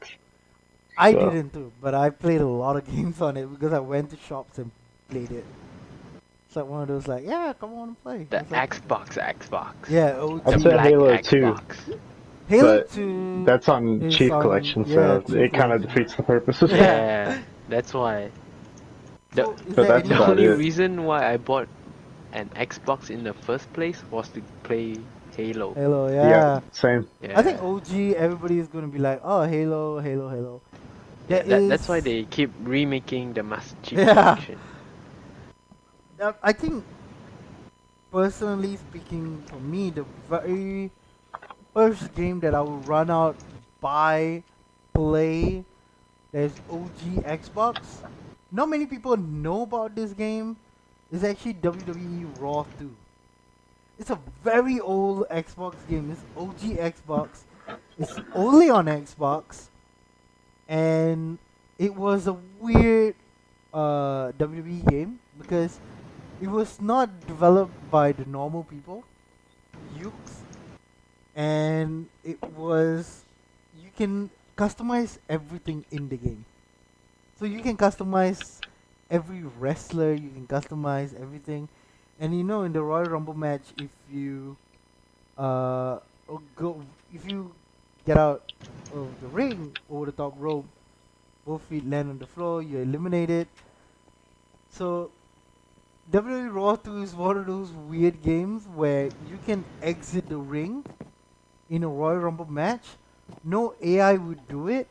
I So. didn't too, but I played a lot of games on it because I went to shops and played it. It's like one of those like, yeah, come on and play. the It's like, Xbox. yeah, The OG. I'd say black Halo 2, Xbox. Halo but 2 that's on is Chief on, Collection, yeah, so Chief it kind of Collection. defeats the purpose of it. Yeah. Yeah, that's why. The So is But there that's any the about only it. reason why I bought an Xbox in the first place was to play Halo. Halo? Yeah, Yeah. same. Yeah. I think OG, everybody is gonna be like, oh, Halo, Halo, Halo. Yeah, There that's why is, they keep remaking the Master Chief yeah. Collection. I think, personally speaking, for me, the very first game that I will run out, buy, play, there's OG Xbox. Not many people know about this game. It's actually WWE Raw 2. It's a very old Xbox game. It's OG Xbox. It's only on Xbox, and it was a weird WWE game because it was not developed by the normal people, Ukes, and it was, you can customize everything in the game. So you can customize every wrestler, you can customize everything. And you know, in the Royal Rumble match, if you uh go if you get out of the ring over the top rope, both feet land on the floor, you're eliminated. So WWE Raw 2 is one of those weird games where you can exit the ring in a Royal Rumble match. No AI would do it,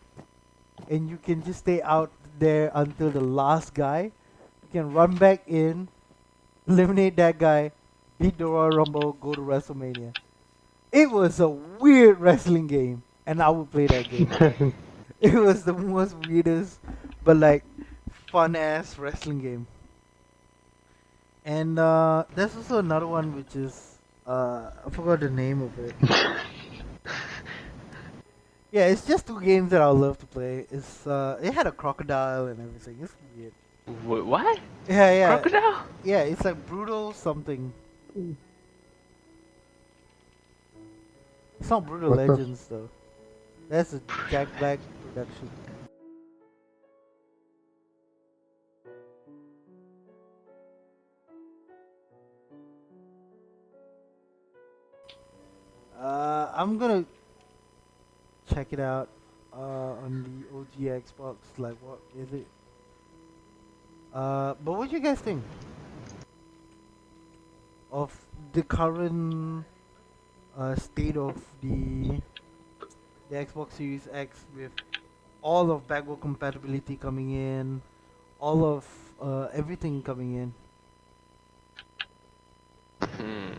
and you can just stay out there until the last guy. You can run back in, eliminate that guy, beat the Royal Rumble, go to WrestleMania. It was a weird wrestling game, and I would play that game. It was the most weirdest, but like fun ass wrestling game. And there's also another one which is I forgot the name of it. Yeah, it's just two games that I love to play. It's it had a crocodile and everything. It's weird. What? Yeah. Crocodile? Yeah, it's like brutal something. It's not Brutal What the- Legends though. That's a Jack Black production. I'm gonna check it out on the OG Xbox. Like, what is it? But what do you guys think of the current state of the Xbox Series X with all of backward compatibility coming in, all of everything coming in? Hmm.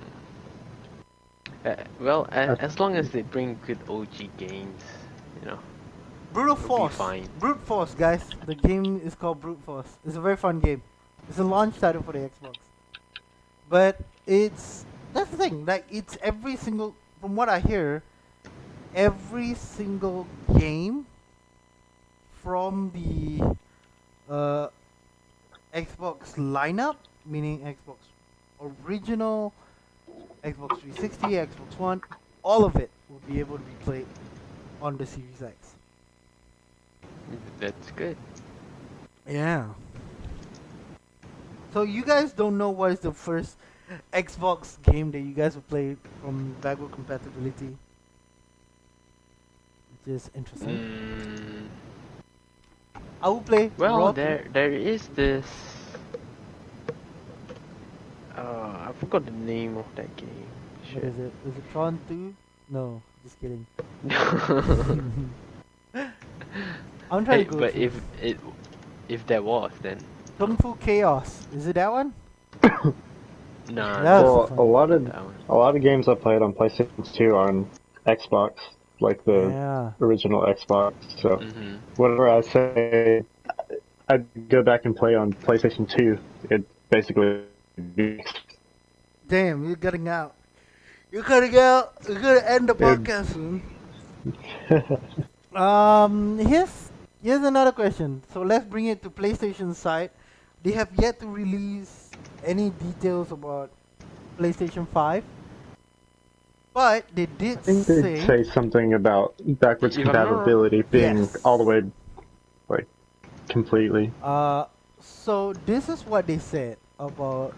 Well, as long as they bring good OG games, you know, Brutal it'll be Force. fine. Brute Force, guys. The game is called Brute Force. It's a very fun game. It's a launch title for the Xbox. But that's the thing. Like, it's every single, from what I hear, every single game from the Xbox lineup, meaning Xbox original, Xbox 360, Xbox One, all of it will be able to be played on the Series X. That's good. Yeah. So you guys don't know what is the first Xbox game that you guys will play from backward compatibility, which is interesting. I will play Well, Raw there is this. I forgot the name of that game. What is it? Is it Tron 2? No, just kidding. I'm trying Hey, to go but through. if there was, then Kung Fu Chaos. Is it that one? nah. That was Well, fun. That one. a lot of games I played on PlayStation 2 are on Xbox, like the Yeah. original Xbox. So Mhm. whatever I say, I'd go back and play on PlayStation 2. It basically Damn, you're cutting out. You're cutting out. You're gonna end the podcast soon. Here's another question. So let's bring it to PlayStation side. They have yet to release any details about PlayStation 5, but they did I think they'd say something about backwards If I'm not wrong- compatibility being Yes. all the way, like, completely. So this is what they said about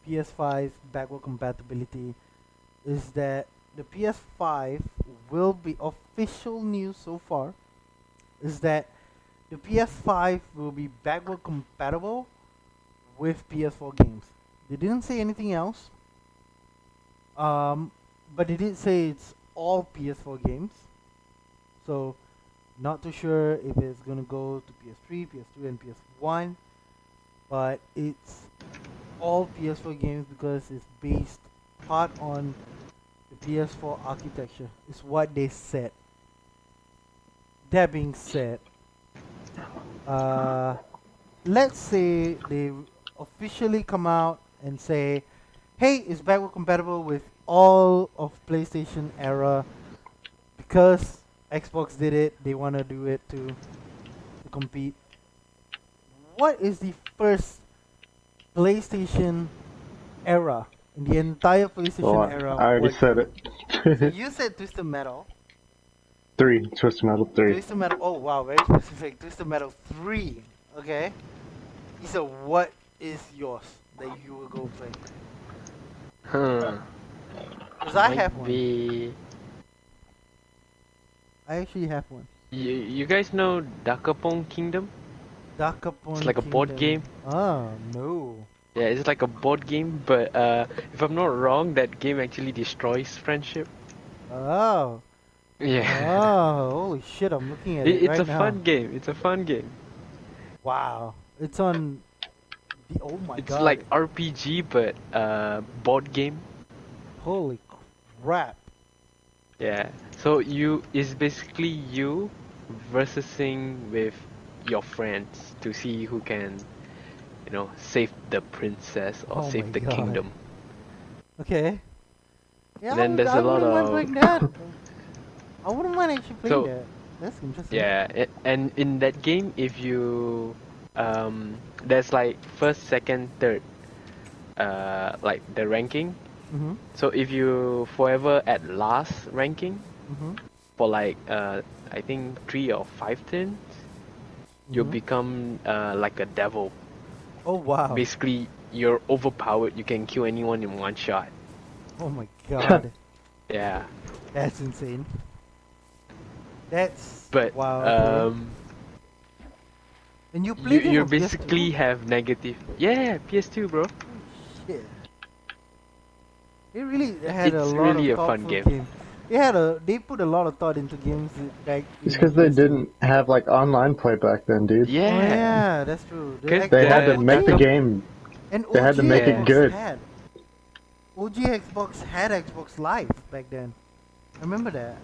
PS5 backward compatibility is that the PS5 will be official news so far is that the PS5 will be backward compatible with PS4 games. They didn't say anything else. But they did say it's all PS4 games. So not too sure if it's gonna go to PS3, PS2, and PS1, but it's all PS4 games because it's based part on the PS4 architecture. Is what they said. That being said, let's say they officially come out and say, "Hey, it's backward compatible with all of PlayStation era because Xbox did it. They want to do it to compete." What is the first PlayStation era in the entire PlayStation Well, era? I already what said game? So it. you said Twisted Metal. 3, Twisted Metal 3. Twisted Metal. Oh wow, very specific. Twisted Metal 3. Okay. So what is yours that you will go play? Huh. Cause I Might have one. be. I actually have one. You guys know Dakapon Kingdom? Dakapon It's like a board game. Ah, no. Yeah, it's like a board game, but if I'm not wrong, that game actually destroys friendship. Oh. Yeah. Oh, holy shit, I'm looking at it It's right a now. fun game. It's a fun game. Wow. It's on the, oh my It's god. like RPG, but board game. Holy crap. Yeah. So it's basically you versusing with your friends to see who can, save the princess or Oh my save the god. kingdom. Okay. Yeah, And then there's I a lot wouldn't mind of playing that. I wouldn't mind actually playing so that. That's interesting. yeah, and in that game, if you there's like first, second, third, like the ranking. Mm-hmm. So if you forever at last ranking Mm-hmm. for like I think 3 or 5 turns, you Mm-hmm. become like a devil. Oh wow. Basically, you're overpowered. You can kill anyone in one shot. Oh my god. Yeah, That's insane. That's but wow. Okay. And you you played it you on PS2? basically have negative. Yeah, PS2, bro. Shit. They really had a It's lot of really a fun thoughtful game. games. They put a lot of thought into games back It's in because they PS2. didn't have like online play back then, dude. Oh Yeah, yeah, that's true. because They had to the make the Dakap- game. And They had to make it Xbox good. Had. OG Xbox had Xbox Live back then. I remember that.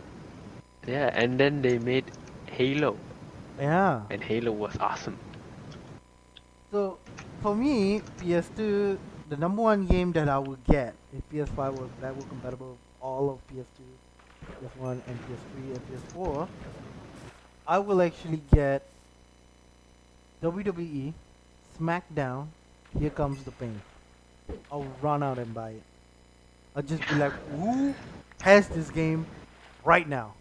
Yeah, and then they made Halo, Yeah. and Halo was awesome. So for me, PS2, the number one game that I would get if PS5 was backward compatible with all of PS2, PS1, and PS3 and PS4, I will actually get WWE SmackDown. Here Comes the Pain. I'll run out and buy it. I'll just be like, who has this game right now?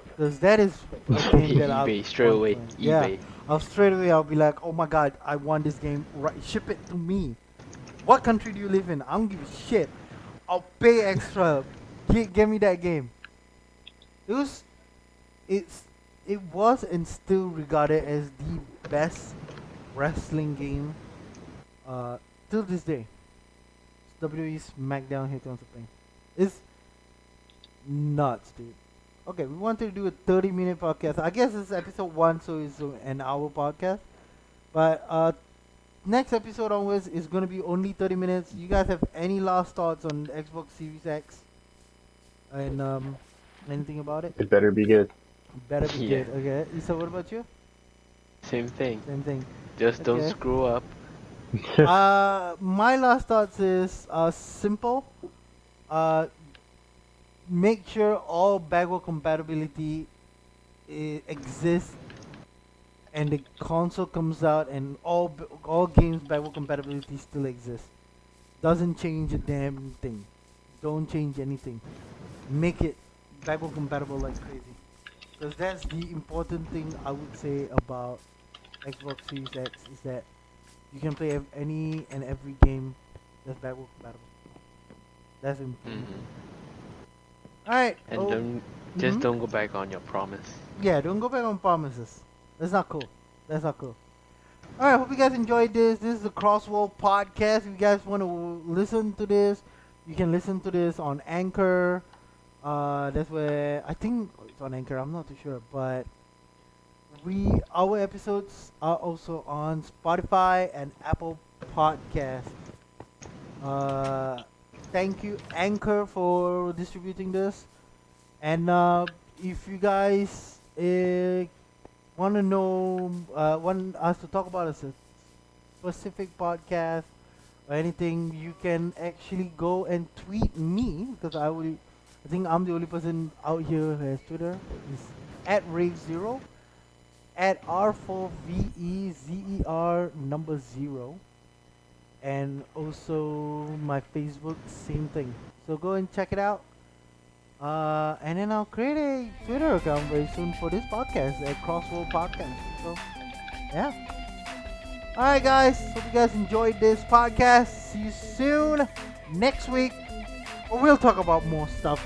Because that is a game that I'll eBay straight away. want to play. Yeah. eBay. I'll be like, oh my god, I want this game. Right, ship it to me. What country do you live in? I don't give a shit. I'll pay extra. Give me that game. It was and still regarded as the best wrestling game till this day. It's WWE SmackDown Here Comes the Pain. It's nuts, dude. Okay, we wanted to do a 30-minute podcast. I guess it's episode 1, so it's an hour podcast. But next episode onwards is going to be only 30 minutes. You guys have any last thoughts on the Xbox Series X? And anything about it? It better be good. Better be Yeah. good. Okay. Isa, what about you? Same thing. Same thing. Just don't Okay. screw up. My last thoughts is simple. Make sure all backward compatibility exists, and the console comes out, and all games backward compatibility still exists. Doesn't change a damn thing. Don't change anything. Make it backward compatible like crazy. Because that's the important thing I would say about Xbox Series X is that you can play any and every game that's backward compatible. That's important. Alright. And just don't go back on your promise. Yeah, don't go back on promises. That's not cool. That's not cool. Alright, hope you guys enjoyed this. This is the Crossworld Podcast. If you guys want to listen to this, you can listen to this on Anchor. That's where I think it's on Anchor. I'm not too sure, but our episodes are also on Spotify and Apple Podcasts. Thank you, Anchor, for distributing this. And if you guys want to know, want us to talk about a specific podcast or anything, you can actually go and tweet me because I think I'm the only person out here who has Twitter. It's at Rave0, at R4VEZER number 0. And also my Facebook, same thing. So go and check it out. And then I'll create a Twitter account very soon for this podcast at Crossworld Podcast. So, yeah. Alright, guys. Hope you guys enjoyed this podcast. See you soon next week. Or we'll talk about more stuff.